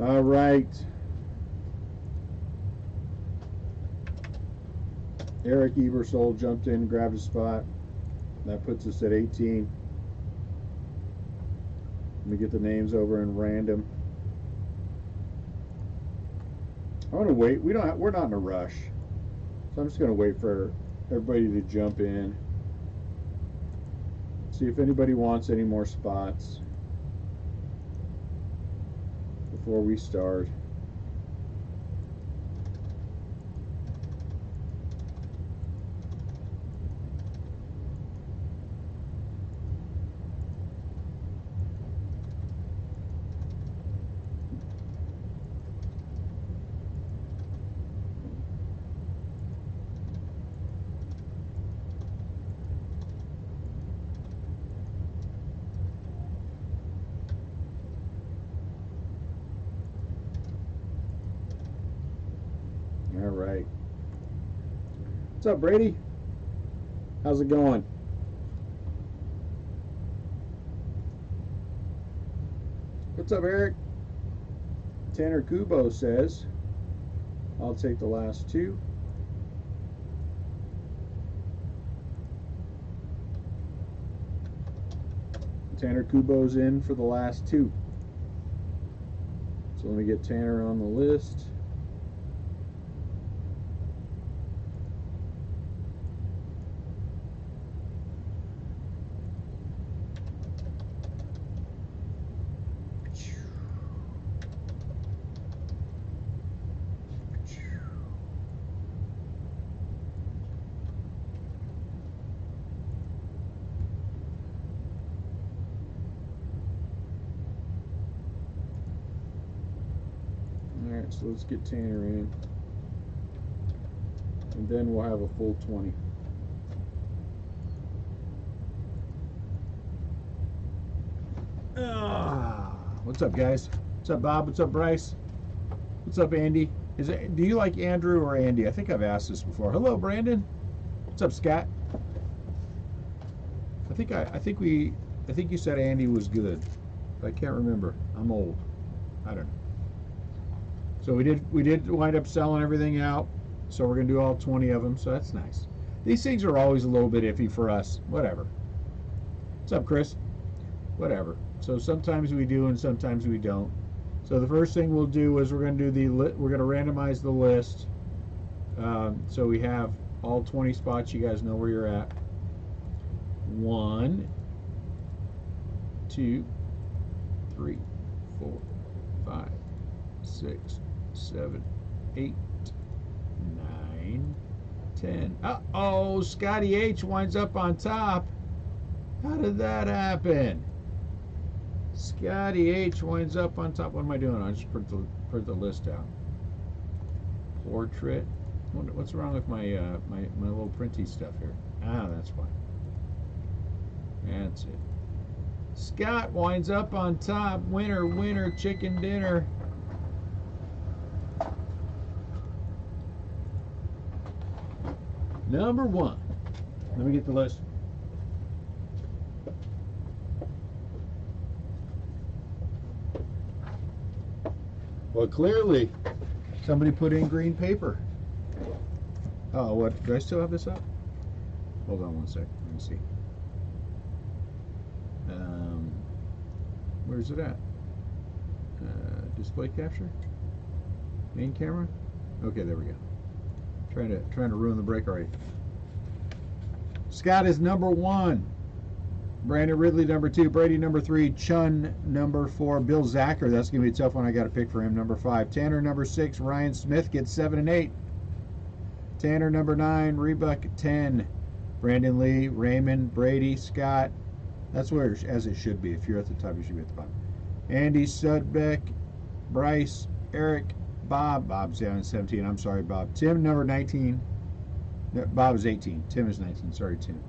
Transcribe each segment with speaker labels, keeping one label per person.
Speaker 1: All right. Eric Ebersol jumped in, grabbed a spot. That puts us at 18. Let me get the names over in random. I want to wait. We're not in a rush, so I'm just going to wait for everybody to jump in. See if anybody wants any more spots before we start. All right. What's up, Brady? How's it going? What's up, Eric? Tanner Kubo says, I'll take the last two. Tanner Kubo's in for the last two. So let me get Tanner on the list. Alright, so let's get Tanner in. And then we'll have a full 20. What's up, guys? What's up, Bob? What's up, Bryce? What's up, Andy? Do you like Andrew or Andy? I think I've asked this before. Hello, Brandon. What's up, Scott? I think you said Andy was good. I can't remember. I'm old. I don't know. So we did wind up selling everything out. So we're gonna do all 20 of them. So that's nice. These things are always a little bit iffy for us. Whatever. What's up, Chris? Whatever. So sometimes we do and sometimes we don't. So the first thing we'll do is we're gonna randomize the list. So we have all 20 spots. You guys know where you're at. 1, 2, 3, 4, 5, 6, 7, 8, 9, 10. Uh-oh, Scotty H winds up on top. How did that happen? Scotty H winds up on top. What am I doing? I just print the list out. Portrait. What's wrong with my my little printy stuff here? Ah, that's fine. That's it. Scott winds up on top. Winner, winner, chicken dinner. Number 1. Let me get the list. Well, clearly, somebody put in green paper. Oh, what? Do I still have this up? Hold on one sec. Let me see. Where's it at? Display capture? Main camera? Okay, there we go. Trying to ruin the break already. Scott is number 1. Brandon Ridley number 2. Brady number 3. Chun number 4. Bill Zacher, that's gonna be a tough one. I got to pick for him. Number 5. Tanner number 6. Ryan Smith gets 7 and 8. Tanner number 9. Rebuck 10. Brandon Lee, Raymond, Brady, Scott. That's where as it should be. If you're at the top, you should be at the bottom. Andy Sudbeck, Bryce, Eric, Bob. Bob's down at 17. I'm sorry, Bob. Tim number 19. No, Bob is 18. Tim is 19. Sorry, Tim.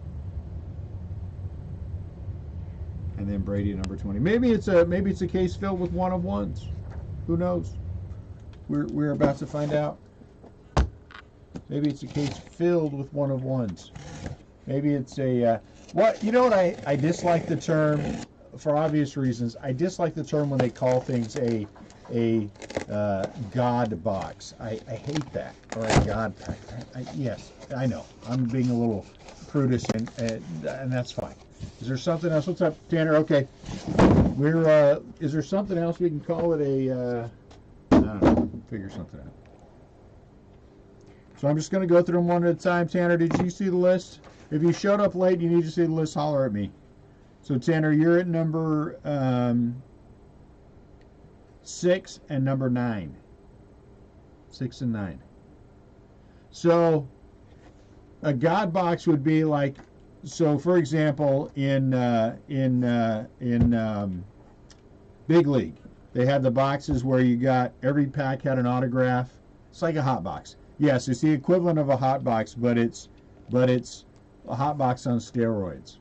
Speaker 1: And then Brady number 20. Maybe it's a case filled with one of ones. Who knows? We're about to find out. Maybe it's a case filled with one of ones. Maybe it's a what? You know what? I dislike the term for obvious reasons. I dislike the term when they call things a a God box. I hate that. Or a God pack. Yes, I know. I'm being a little prudish, and that's fine. Is there something else? What's up, Tanner? Okay. Is there something else we can call it a, I don't know, figure something out. So I'm just going to go through them one at a time. Tanner, did you see the list? If you showed up late, you need to see the list, holler at me. So Tanner, you're at number 6 and number 9. 6 and 9. So a God box would be like, so for example, in Big League, they had the boxes where you got, every pack had an autograph. It's like a hot box. Yes, it's the equivalent of a hot box, but it's a hot box on steroids.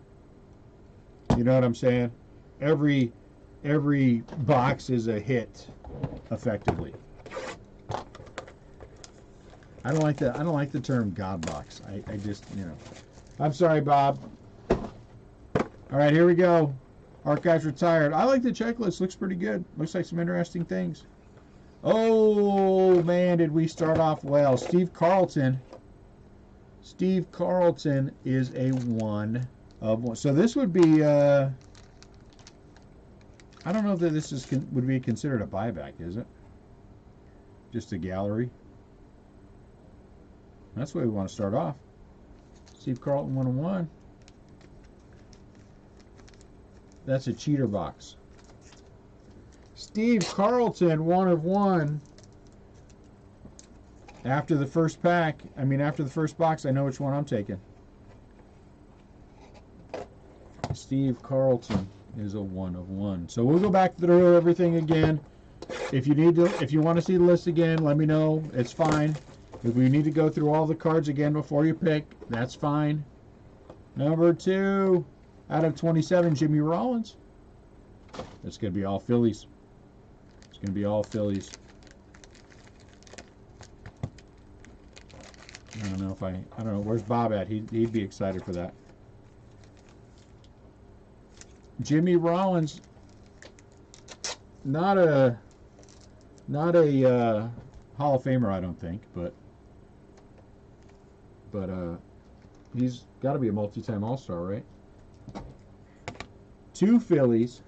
Speaker 1: You know what I'm saying? Every box is a hit, effectively. I don't like the term God box. I just, you know. I'm sorry, Bob. All right, here we go. Archives retired. I like the checklist. Looks pretty good. Looks like some interesting things. Oh, man, did we start off well. Steve Carlton. Steve Carlton is a 1 of 1. So this would be, I don't know if this would be considered a buyback, is it? Just a gallery. That's the way we want to start off. Steve Carlton 1 of 1. That's a cheater box. Steve Carlton 1 of 1. After the first pack, after the first box, I know which one I'm taking. Steve Carlton is a 1 of 1. So we'll go back through everything again. If you want to see the list again, let me know. It's fine. If we need to go through all the cards again before you pick, that's fine. Number 2 out of 27, Jimmy Rollins. That's going to be all Phillies. It's going to be all Phillies. I don't know. Where's Bob at? He'd be excited for that. Jimmy Rollins, not a Hall of Famer, I don't think, but he's got to be a multi-time All-Star, right? 2 Phillies.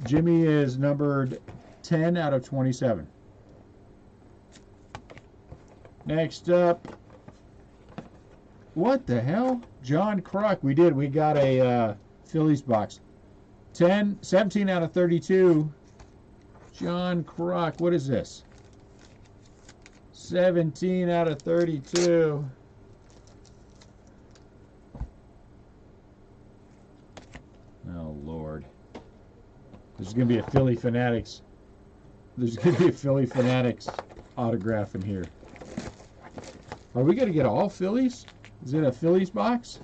Speaker 1: Jimmy is numbered 10 out of 27. Next up, what the hell? John Kruk. We got a Phillies box. 17 out of 32. John Kruk. What is this? 17 out of 32. Oh, Lord. There's going to be a Philly Fanatics. There's going to be a Philly Fanatics autograph in here. Are we going to get all Phillies? Is it a Phillies box?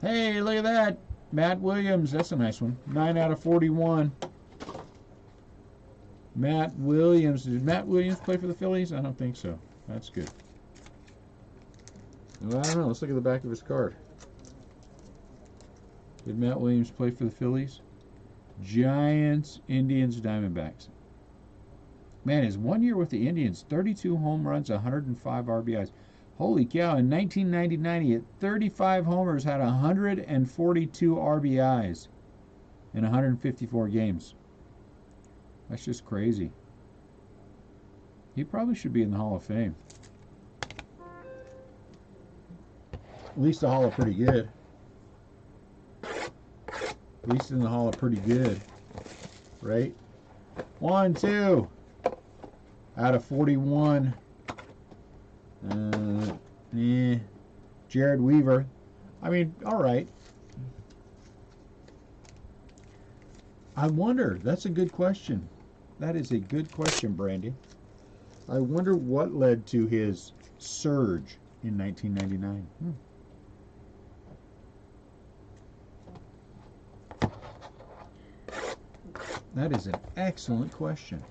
Speaker 1: Hey, look at that. Matt Williams. That's a nice one. 9 out of 41. Matt Williams. Did Matt Williams play for the Phillies? I don't think so. That's good. Well, I don't know. Let's look at the back of his card. Did Matt Williams play for the Phillies? Giants, Indians, Diamondbacks. Man, his 1 year with the Indians, 32 home runs, 105 RBIs. Holy cow, in 1999, he hit 35 homers, had 142 RBIs in 154 games. That's just crazy. He probably should be in the Hall of Fame. At least the Hall of Pretty Good. At least in the Hall of Pretty Good. Right? 1, 2. Out of 41. Jared Weaver. All right. I wonder. That's a good question. That is a good question, Brandy. I wonder what led to his surge in 1999. That is an excellent question.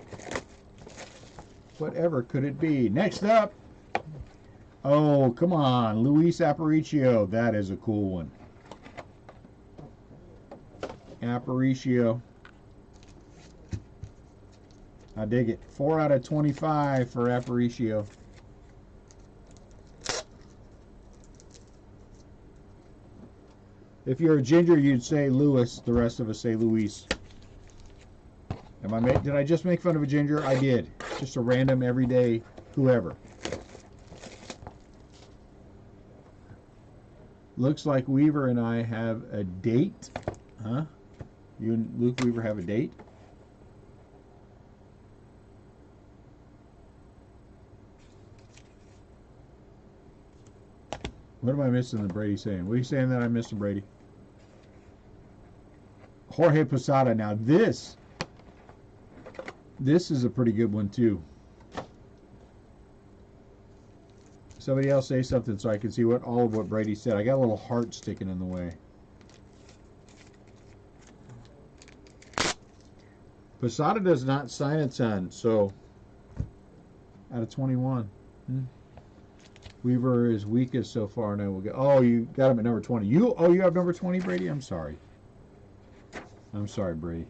Speaker 1: Whatever could it be? Next up. Oh, come on. Luis Aparicio. That is a cool one. Aparicio. I dig it. 4 out of 25 for Aparicio. If you're a ginger, you'd say Lewis. The rest of us say Luis. Did I just make fun of a ginger? I did. Just a random, everyday, whoever. Looks like Weaver and I have a date. Huh? You and Luke Weaver have a date? What am I missing that Brady's saying? What are you saying that I'm missing, Brady? Jorge Posada. Now this is a pretty good one too. Somebody else say something so I can see all of what Brady said. I got a little heart sticking in the way. Posada does not sign a ton, so out of 21. Weaver is weakest so far, and I will get. Oh, you got him at number 20. You have number 20, Brady. I'm sorry. I'm sorry, Brady.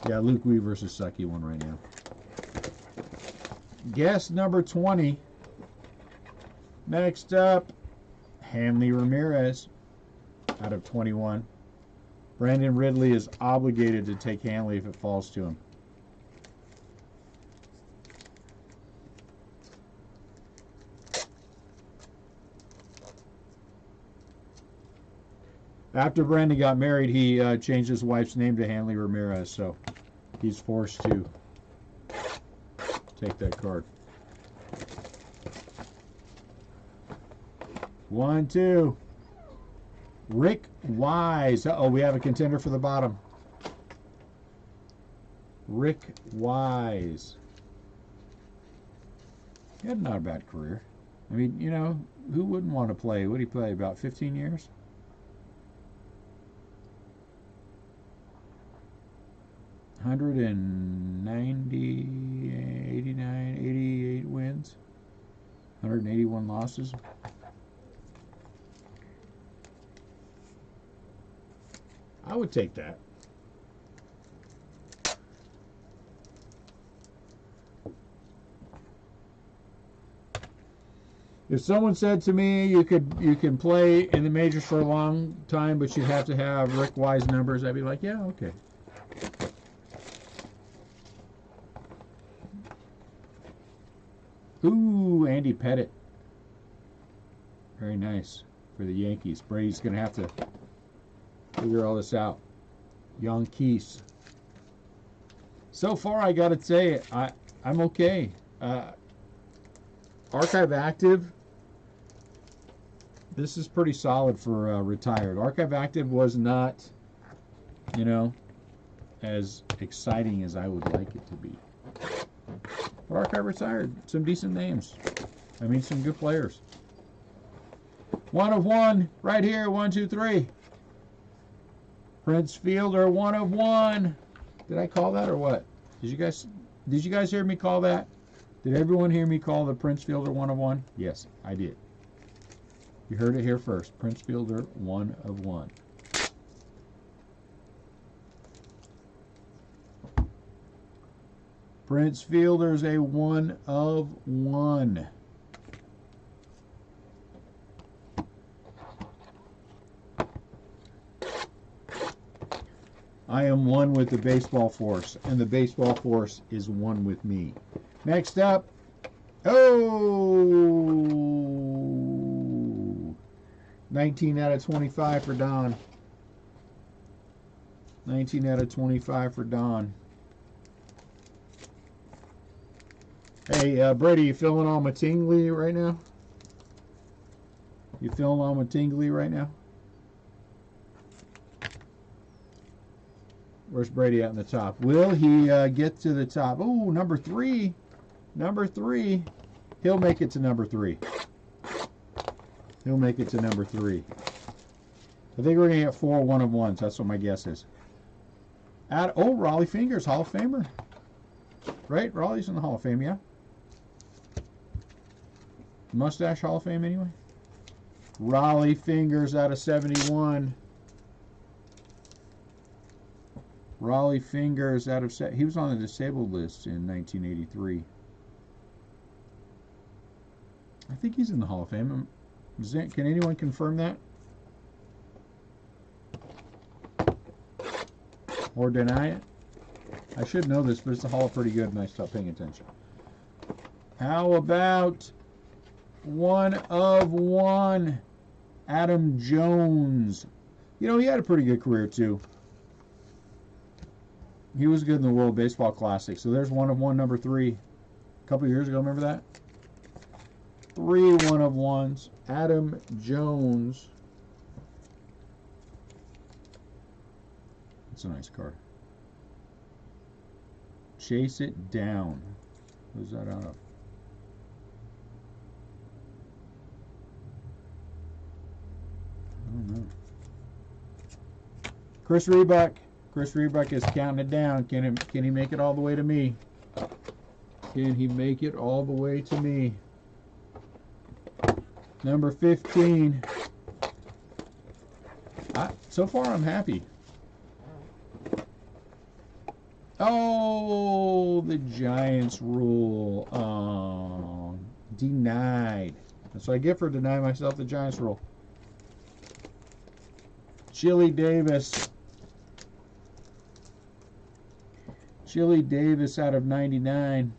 Speaker 1: Yeah, Luke Weaver's a sucky one right now. Guess number 20. Next up, Hanley Ramirez out of 21. Brandon Ridley is obligated to take Hanley if it falls to him. After Brandon got married, he changed his wife's name to Hanley Ramirez, so he's forced to take that card. 1, 2. Rick Wise. Uh-oh, we have a contender for the bottom. Rick Wise. He had not a bad career. I mean, you know, who wouldn't want to play? What did he play, about 15 years? 190, 89, 88 wins, 181 losses. I would take that. If someone said to me you can play in the majors for a long time, but you'd have to have Rick Wise numbers, I'd be like, yeah, okay. Ooh, Andy Pettit. Very nice for the Yankees. Brady's going to have to figure all this out. Yankees. So far, I got to say, I'm okay. Archive active. This is pretty solid for retired. Archive active was not, you know, as exciting as I would like it to be. But Archive retired. Some decent names. I mean, some good players. 1 of 1 right here. 1, 2, 3. Prince Fielder, 1 of 1. Did I call that or what? Did you guys hear me call that? Did everyone hear me call the Prince Fielder 1 of 1? Yes, I did. You heard it here first. Prince Fielder, 1 of 1. Prince Fielder's a 1 of 1. I am one with the baseball force, and the baseball force is one with me. Next up, 19 out of 25 for Don. 19 out of 25 for Don. Hey, Brady, you feeling all tingly right now? You feeling all tingly right now? Where's Brady at in the top? Will he get to the top? Oh, number 3. Number 3. He'll make it to number 3. He'll make it to number 3. I think we're going to get 4 1 of 1s. That's what my guess is. Raleigh Fingers, Hall of Famer. Right? Raleigh's in the Hall of Fame, yeah? Mustache Hall of Fame, anyway. Raleigh Fingers out of 71. Raleigh Fingers out of set. He was on the disabled list in 1983. I think he's in the Hall of Fame. Can anyone confirm that? Or deny it? I should know this, but it's a Hall of pretty good and I stopped paying attention. How about 1 of 1? Adam Jones. You know, he had a pretty good career too. He was good in the World Baseball Classic. So there's 1 of 1, number 3. A couple years ago, remember that? 3 1 of 1s. Adam Jones. That's a nice card. Chase It Down. Who's that out of? I don't know. Chris Rebuck. Chris Rebuck is counting it down. Can he make it all the way to me? Can he make it all the way to me? Number 15. So far, I'm happy. Oh, the Giants rule. Oh, denied. That's what I get for denying myself the Giants rule. Chili Davis. Chili Davis out of 99.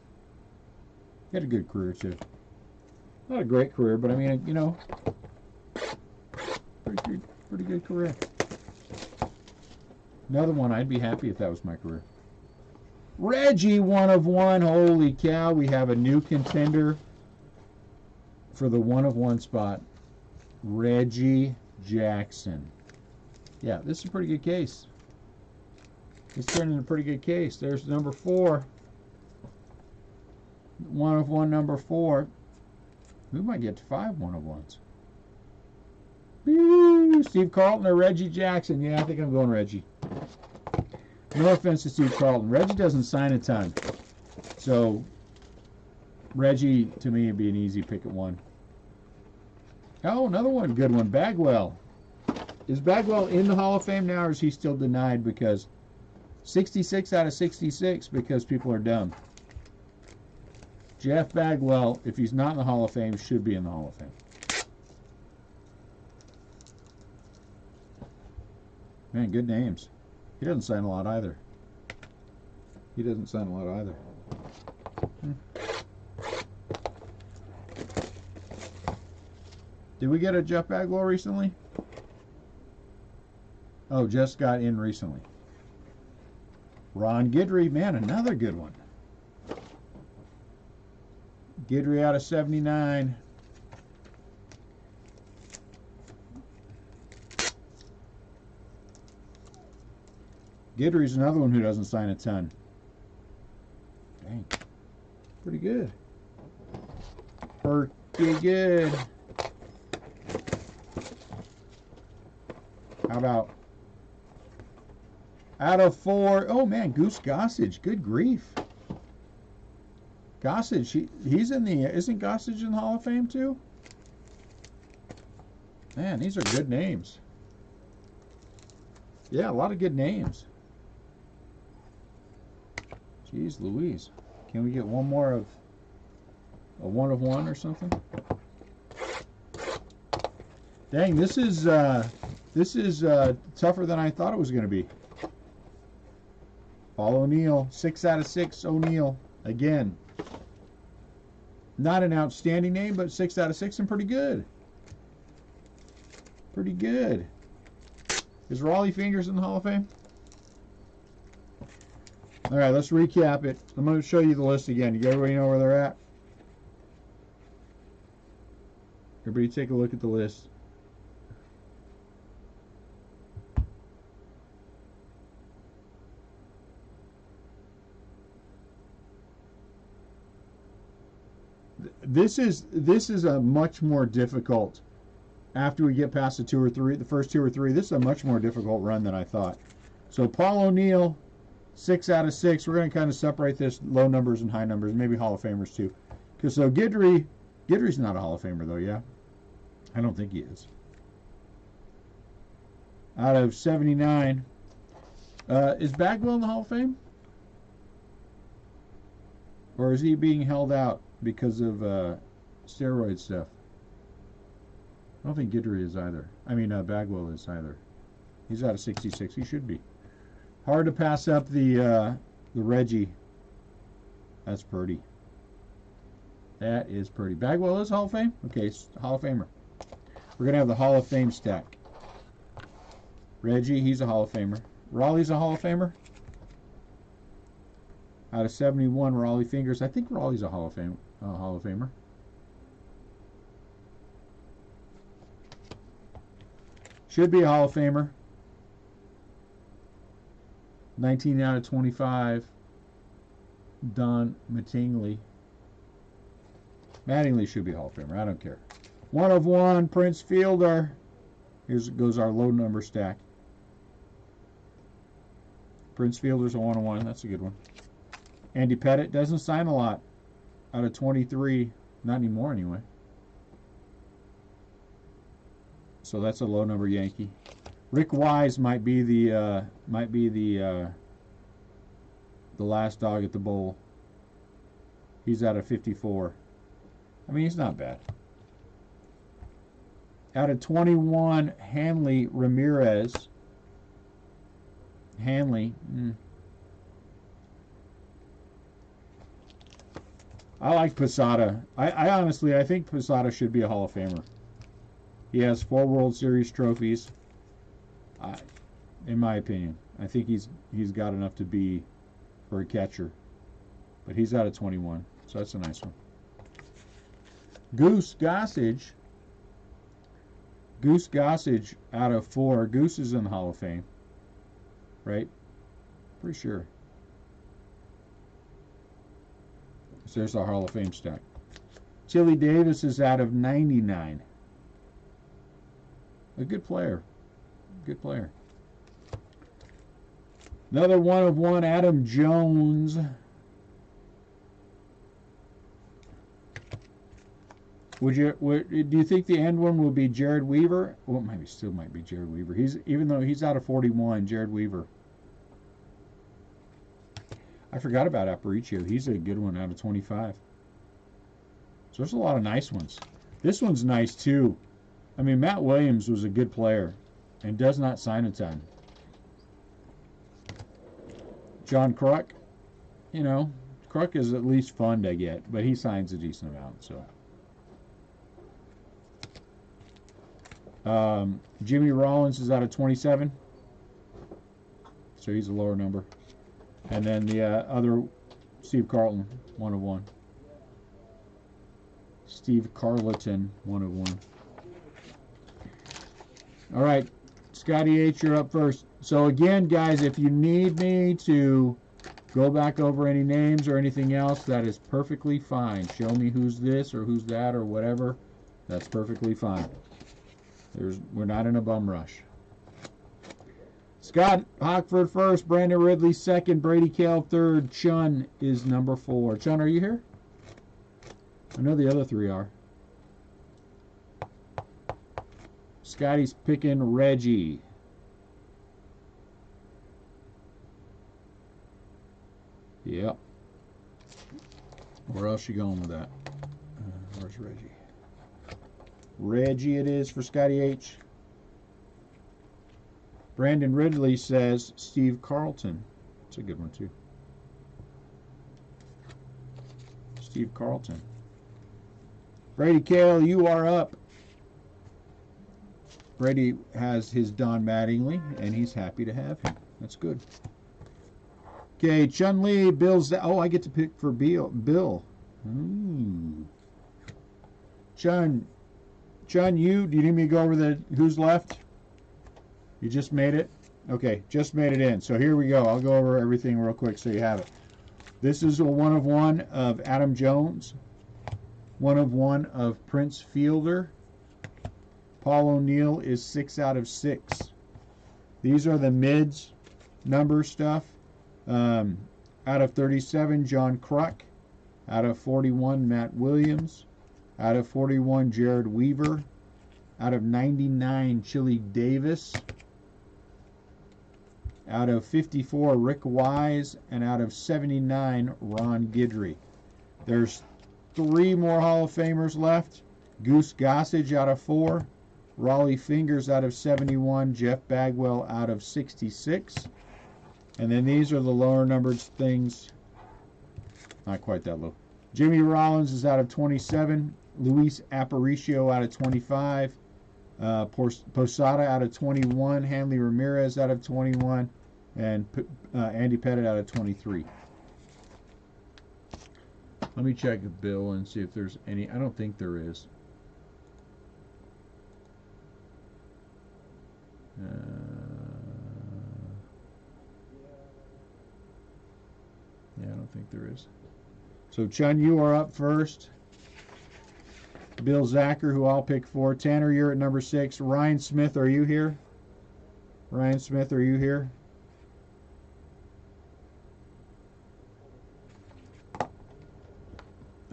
Speaker 1: He had a good career, too. Not a great career, but I mean, you know, pretty good career. Another one, I'd be happy if that was my career. Reggie, 1 of 1. Holy cow, we have a new contender for the 1 of 1 spot. Reggie Jackson. Yeah, this is a pretty good case. It's turning a pretty good case. There's number 4. 1 of 1, number 4. We might get to 5 1 of 1s. Woo! Steve Carlton or Reggie Jackson? Yeah, I think I'm going Reggie. No offense to Steve Carlton. Reggie doesn't sign a ton. So, Reggie, to me, would be an easy pick at 1. Oh, another one. Good one. Bagwell. Is Bagwell in the Hall of Fame now, or is he still denied because 66 out of 66 because people are dumb? Jeff Bagwell, if he's not in the Hall of Fame, should be in the Hall of Fame. Man, good names. He doesn't sign a lot either. Did we get a Jeff Bagwell recently? Oh, just got in recently. Ron Guidry, man, another good one. Guidry out of 79. Guidry's another one who doesn't sign a ton. Dang. Pretty good. Pretty good. How about out of 4? Oh man, Goose Gossage. Good grief. Gossage, he's in the, isn't Gossage in the Hall of Fame too? Man, these are good names. Yeah, a lot of good names. Jeez Louise. Can we get one more of a 1 of 1 or something? Dang, this is tougher than I thought it was going to be. Paul O'Neill, 6 out of 6. O'Neill again. Not an outstanding name, but 6 out of 6 and pretty good. Pretty good. Is Raleigh Fingers in the Hall of Fame? All right, let's recap it. I'm going to show you the list again. You everybody know where they're at? Everybody take a look at the list. This is a much more difficult, after we get past the first two or three, this is a much more difficult run than I thought. So Paul O'Neill, 6 out of 6. We're going to kind of separate this low numbers and high numbers, maybe Hall of Famers too. Because so Guidry's not a Hall of Famer though, yeah? I don't think he is. Out of 79. Is Bagwell in the Hall of Fame? Or is he being held out because of steroid stuff? I don't think Guidry is either. I mean, Bagwell is either. He's out of 66. He should be. Hard to pass up the Reggie. That's pretty. That is pretty. Bagwell is Hall of Fame? Okay, Hall of Famer. We're going to have the Hall of Fame stack. Reggie, he's a Hall of Famer. Raleigh's a Hall of Famer. Out of 71, Raleigh Fingers. I think Raleigh's a Hall of Famer. Should be a Hall of Famer. 19 out of 25. Don Mattingly. Mattingly should be a Hall of Famer. I don't care. 1 of 1, Prince Fielder. Here goes our low number stack. Prince Fielder's a 1 of 1. That's a good one. Andy Pettitte doesn't sign a lot. Out of 23. Not anymore, anyway. So that's a low number Yankee. Rick Wise might be the last dog at the bowl. He's out of 54. I mean, he's not bad. Out of 21, Hanley Ramirez. Hanley. I like Posada. I honestly, I think Posada should be a Hall of Famer. He has 4 World Series trophies. In my opinion, I think he's got enough to be for a catcher. But he's out of 21, so that's a nice one. Goose Gossage. Goose Gossage out of 4. Goose is in the Hall of Fame, right? Pretty sure. So there's our Hall of Fame stack. Chili Davis is out of 99. A good player. Good player. Another 1 of 1, Adam Jones. Do you think the end one will be Jared Weaver? Well, it still might be Jared Weaver. Even though he's out of 41, Jared Weaver. I forgot about Aparicio. He's a good one out of 25. So there's a lot of nice ones. This one's nice too. I mean, Matt Williams was a good player and does not sign a ton. John Kruk, you know, Kruk is at least fun to get, but he signs a decent amount. So Jimmy Rollins is out of 27, so he's a lower number. And then the other, Steve Carlton, 1 of 1. Steve Carleton, 1 of 1. All right, Scotty H, you're up first. So again, guys, if you need me to go back over any names or anything else, that is perfectly fine. Show me who's this or who's that or whatever. That's perfectly fine. We're not in a bum rush. Scott Hockford first, Brandon Ridley second, Brady Cale third, Chun is number 4. Chun, are you here? I know the other 3 are. Scotty's picking Reggie. Yep. Where else you going with that? Where's Reggie? Reggie it is for Scotty H. Brandon Ridley says Steve Carlton. That's a good one too. Steve Carlton. Brady Cale, you are up. Brady has his Don Mattingly, and he's happy to have him. That's good. Okay, Chun Li, Bill's. Oh, I get to pick for Bill. Chun, do you need me to go over who's left? You just made it? Okay, just made it in. So here we go. I'll go over everything real quick so you have it. This is a 1 of 1 of Adam Jones. 1 of 1 of Prince Fielder. Paul O'Neill is 6 out of 6. These are the mids number stuff. Out of 37, John Kruk. Out of 41, Matt Williams. Out of 41, Jared Weaver. Out of 99, Chili Davis. Out of 54, Rick Wise. And out of 79, Ron Guidry. There's 3 more Hall of Famers left. Goose Gossage out of 4. Raleigh Fingers out of 71. Jeff Bagwell out of 66. And then these are the lower numbered things. Not quite that low. Jimmy Rollins is out of 27. Luis Aparicio out of 25. Posada out of 21. Hanley Ramirez out of 21. And Andy Pettitte out of 23. Let me check the bill and see if there's any. I don't think there is. Yeah, I don't think there is. So, Chun, you are up first. Bill Zacher, who I'll pick for. Tanner, you're at number 6. Ryan Smith, are you here? Ryan Smith, are you here?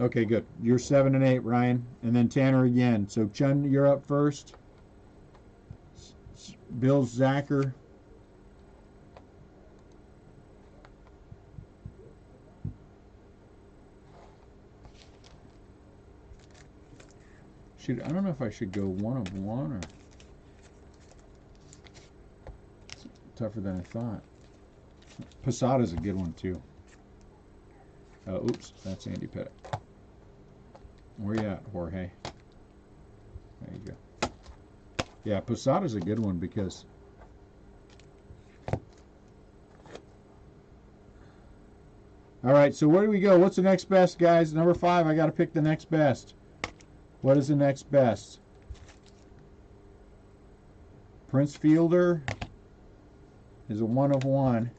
Speaker 1: Okay, good. You're 7 and 8, Ryan. And then Tanner again. So, Chun, you're up first. Bill Zacher. I don't know if I should go 1 of 1 or it's tougher than I thought. Posada's a good one too. Oops, that's Andy Pettitte. Where you at, Jorge? There you go. Yeah, Posada's a good one because all right, so where do we go? What's the next best, guys? Number 5, I got to pick the next best. What is the next best? Prince Fielder is a 1 of 1.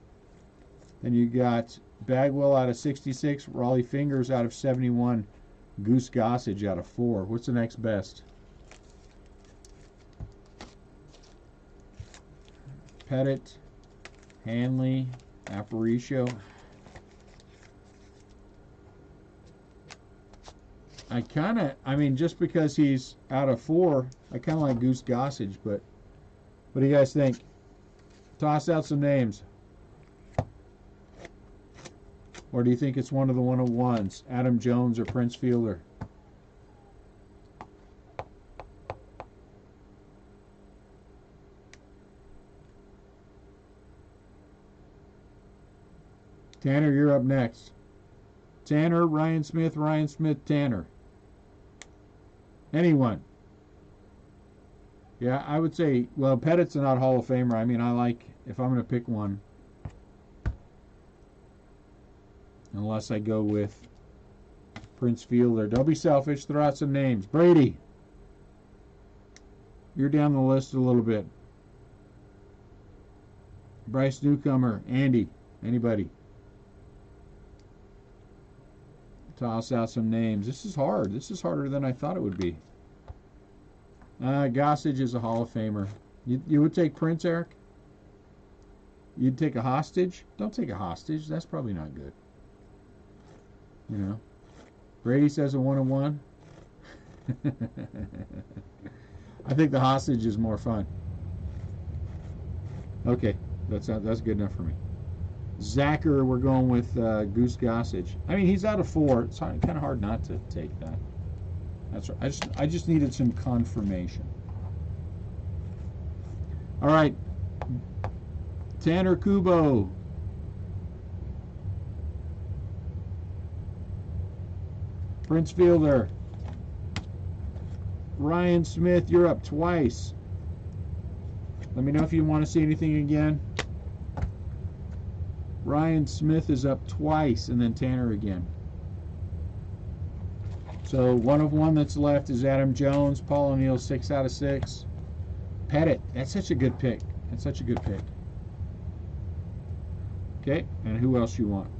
Speaker 1: Then you got Bagwell out of 66, Raleigh Fingers out of 71, Goose Gossage out of 4. What's the next best? Pettitte, Hanley, Aparicio. I mean, just because he's out of 4, I kind of like Goose Gossage, but what do you guys think? Toss out some names. Or do you think it's one of the 1 of 1s? Adam Jones or Prince Fielder? Tanner, you're up next. Tanner, Ryan Smith, Tanner. Anyone? Yeah, I would say, well, Pettitte's not Hall of Famer. I mean, I like, if I'm going to pick one, unless I go with Prince Fielder. Don't be selfish. Throw out some names. Brady, you're down the list a little bit. Bryce Newcomer, Andy, anybody? Toss out some names. This is hard. This is harder than I thought it would be. Gossage is a Hall of Famer. You would take Prince, Eric? You'd take a hostage? Don't take a hostage. That's probably not good. You know. Brady says a 1 of 1. I think the hostage is more fun. Okay, that's good enough for me. Zacher, we're going with Goose Gossage. I mean, he's out of 4. It's kind of hard not to take that. That's right. I just needed some confirmation. All right, Tanner Kubo. Prince Fielder. Ryan Smith, you're up twice. Let me know if you want to see anything again. Ryan Smith is up twice, and then Tanner again. So 1 of 1 that's left is Adam Jones. Paul O'Neill, 6 out of 6. Pettitte, that's such a good pick. That's such a good pick. Okay, and who else you want?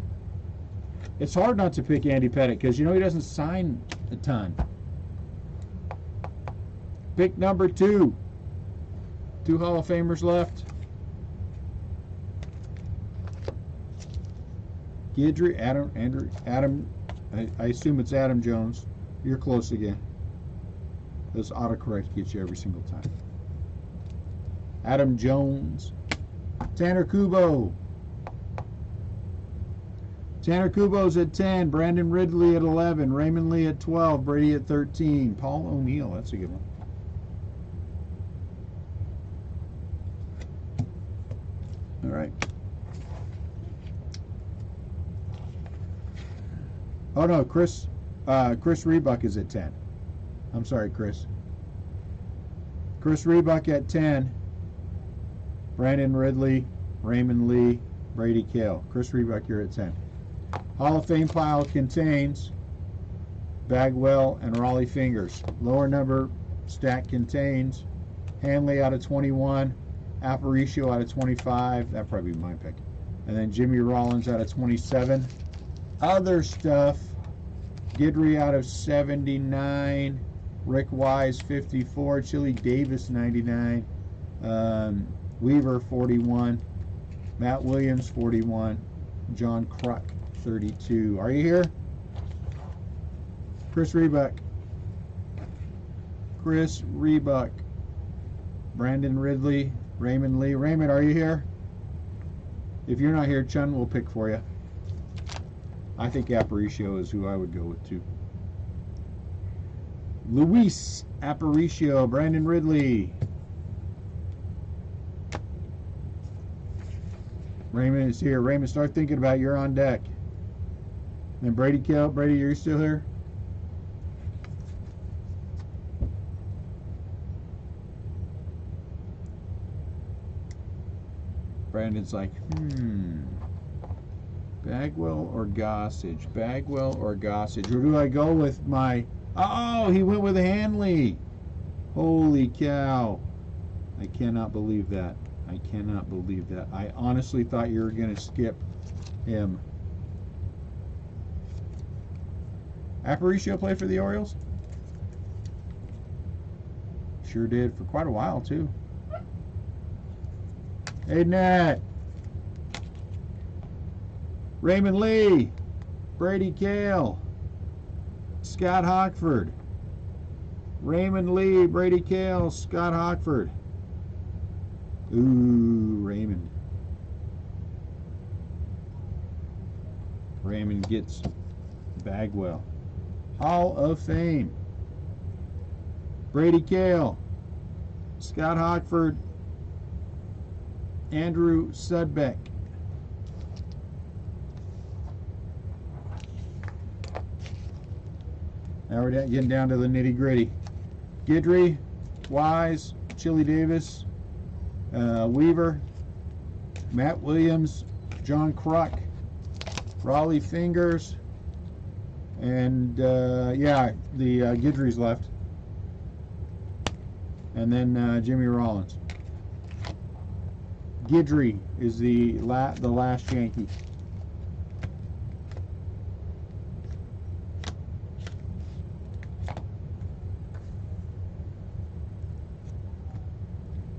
Speaker 1: It's hard not to pick Andy Pettitte because you know he doesn't sign a ton. Pick number 2. 2 Hall of Famers left. Guidry, Adam, I assume it's Adam Jones. You're close again. This autocorrect gets you every single time. Adam Jones. Tanner Kubo. Tanner Kubo's at 10. Brandon Ridley at 11. Raymond Lee at 12. Brady at 13. Paul O'Neill, that's a good one. All right. Oh no, Chris Rebuck is at 10. I'm sorry, Chris. Chris Rebuck at 10. Brandon Ridley, Raymond Lee, Brady Cale. Chris Rebuck, you're at 10. Hall of Fame pile contains Bagwell and Raleigh Fingers. Lower number stack contains Hanley out of 21, Aparicio out of 25. That'd probably be my pick. And then Jimmy Rollins out of 27. Other stuff, Guidry out of 79, Rick Wise 54, Chili Davis 99, Weaver 41, Matt Williams 41, John Kruk 32. Are you here? Chris Rebuck. Chris Rebuck. Brandon Ridley, Raymond Lee. Raymond, are you here? If you're not here, Chun will pick for you. I think Aparicio is who I would go with too. Luis Aparicio, Brandon Ridley. Raymond is here. Raymond, start thinking about it. You're on deck. And Brady Kell. Brady, you're still here? Brandon's like, Bagwell or Gossage? Bagwell or Gossage? Or do I go with my... Oh, he went with Hanley. Holy cow. I cannot believe that. I cannot believe that. I honestly thought you were going to skip him. Aparicio play for the Orioles? Sure did for quite a while, too. Hey, Nat. Raymond Lee. Brady Cale. Scott Hockford. Raymond Lee, Brady Cale, Scott Hockford. Ooh, Raymond. Raymond gets Bagwell. Hall of Fame. Brady Cale, Scott Hockford, Andrew Sudbeck. Now we're getting down to the nitty gritty. Guidry, Wise, Chili Davis, Weaver, Matt Williams, John Kruk, Raleigh Fingers, and yeah, the Guidry's left, and then Jimmy Rollins. Guidry is the last Yankee.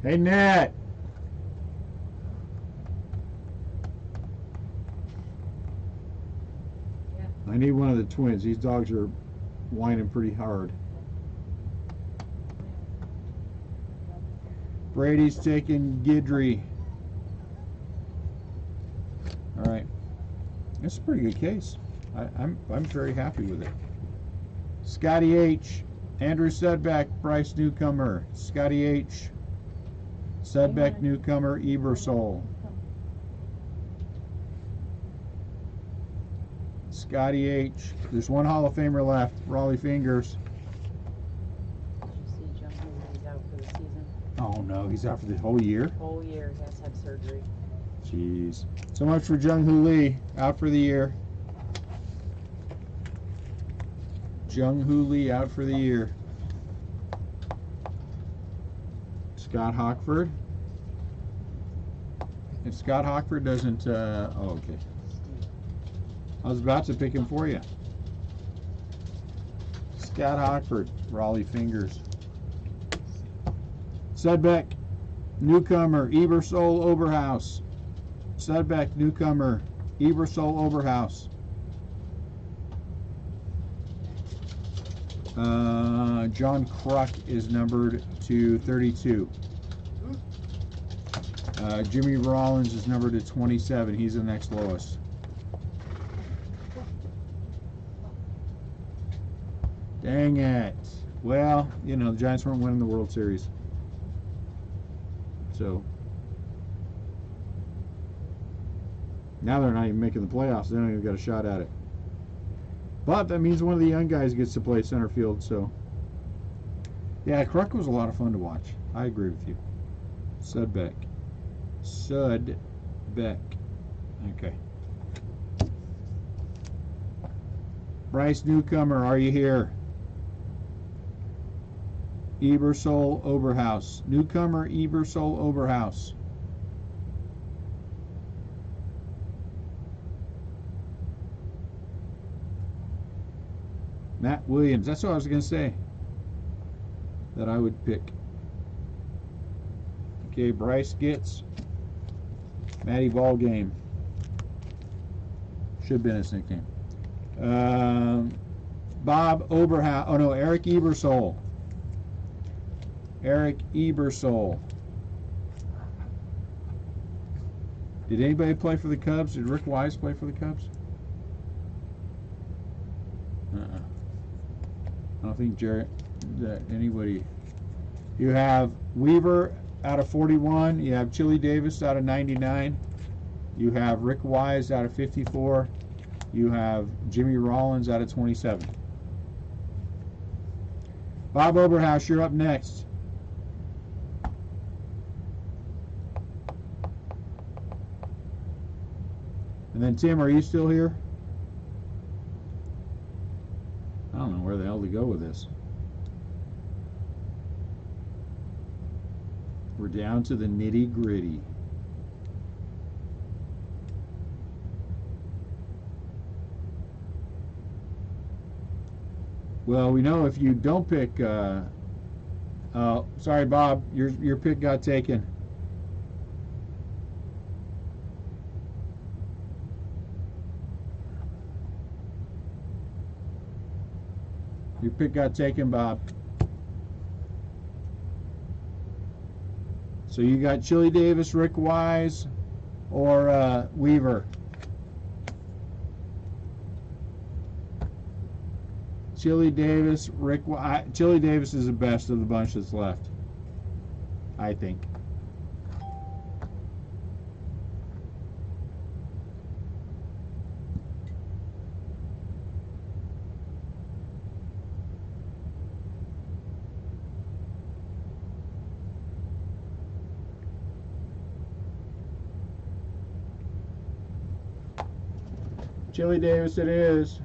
Speaker 1: Hey, Nat. Yeah. I need one of the twins. These dogs are whining pretty hard. Brady's taking Guidry. All right. That's a pretty good case. I'm very happy with it. Scotty H. Andrew Sudbeck, Bryce Newcomer. Scotty H. Sudbeck, Newcomer, Ebersol. Scotty H. There's one Hall of Famer left. Raleigh Fingers.
Speaker 2: Did you see Jungerman out for the season?
Speaker 1: Oh no, he's out for the whole year?
Speaker 2: Whole year. He has to have surgery.
Speaker 1: Jeez. So much for Jung-Hoo Lee. Out for the year. Jung-Hoo Lee out for the year. Scott Hockford. If Scott Hockford doesn't, oh, okay. I was about to pick him for you. Scott Hockford, Raleigh Fingers. Sudbeck, Newcomer, Ebersol, Oberhaus. Sudbeck, Newcomer, Ebersol, Oberhaus. John Kruk is numbered to 32. Jimmy Rollins is numbered to 27. He's the next lowest. Dang it. Well, you know, the Giants weren't winning the World Series. So now they're not even making the playoffs. They don't even got a shot at it. But that means one of the young guys gets to play center field. So yeah, Kruk was a lot of fun to watch. I agree with you. Sudbeck. Okay. Bryce Newcomer, are you here? Ebersol Oberhaus. Newcomer Ebersol Oberhaus. Matt Williams. That's what I was going to say. That I would pick. Okay, Bryce gets Matty Ballgame. Should have been his nickname. Bob Oberhaus. Oh no, Eric Ebersol. Eric Ebersol. Did anybody play for the Cubs? Did Rick Wise play for the Cubs? I don't think anybody. You have Weaver out of 41. You have Chili Davis out of 99. You have Rick Wise out of 54. You have Jimmy Rollins out of 27. Bob Oberhaus, you're up next. And then Tim, are you still here? I don't know where the hell to go with this. We're down to the nitty-gritty. Well, we know if you don't pick, sorry Bob, your pick got taken. Your pick got taken, Bob. So you got Chili Davis, Rick Wise, or Weaver. Chili Davis, Rick Wise. Chili Davis is the best of the bunch that's left, I think. Chili Davis it is.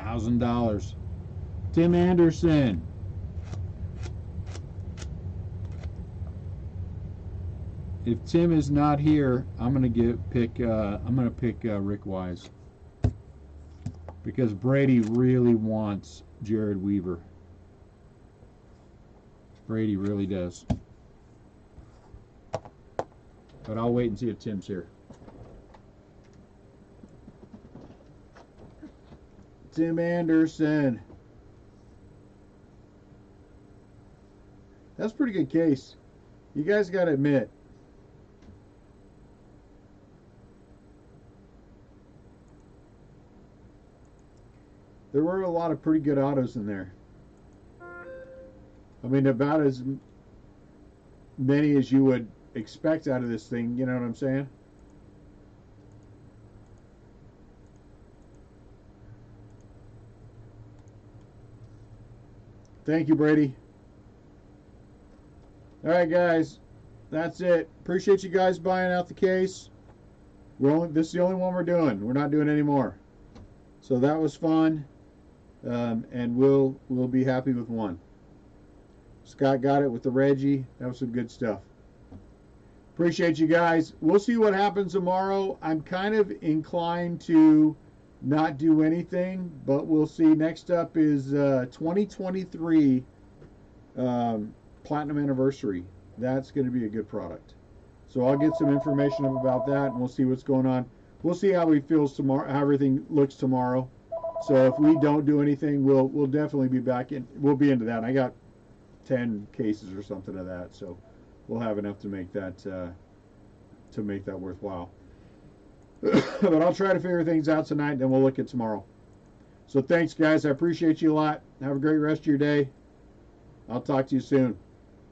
Speaker 1: $1,000. Tim Anderson. If Tim is not here, I'm gonna pick Rick Wise, because Brady really wants Jared Weaver. Brady really does. But I'll wait and see if Tim's here. Tim Anderson. That's a pretty good case. You guys got to admit. There were a lot of pretty good autos in there. I mean, about as many as you would expect out of this thing, you know what I'm saying? Thank you, Brady. All right, guys, that's it. Appreciate you guys buying out the case. This is the only one we're doing. We're not doing any more. So that was fun, and we'll be happy with one. Scott got it with the Reggie. That was some good stuff. Appreciate you guys. We'll see what happens tomorrow. I'm kind of inclined to not do anything, but we'll see. Next up is 2023 Platinum Anniversary. That's going to be a good product. So I'll get some information about that, and we'll see what's going on. We'll see how he feels tomorrow, how everything looks tomorrow. So if we don't do anything, we'll definitely be back in. We'll be into that. I got 10 cases or something of that, so we'll have enough to make that worthwhile. But I'll try to figure things out tonight, and then we'll look at tomorrow. So thanks, guys. I appreciate you a lot. Have a great rest of your day. I'll talk to you soon.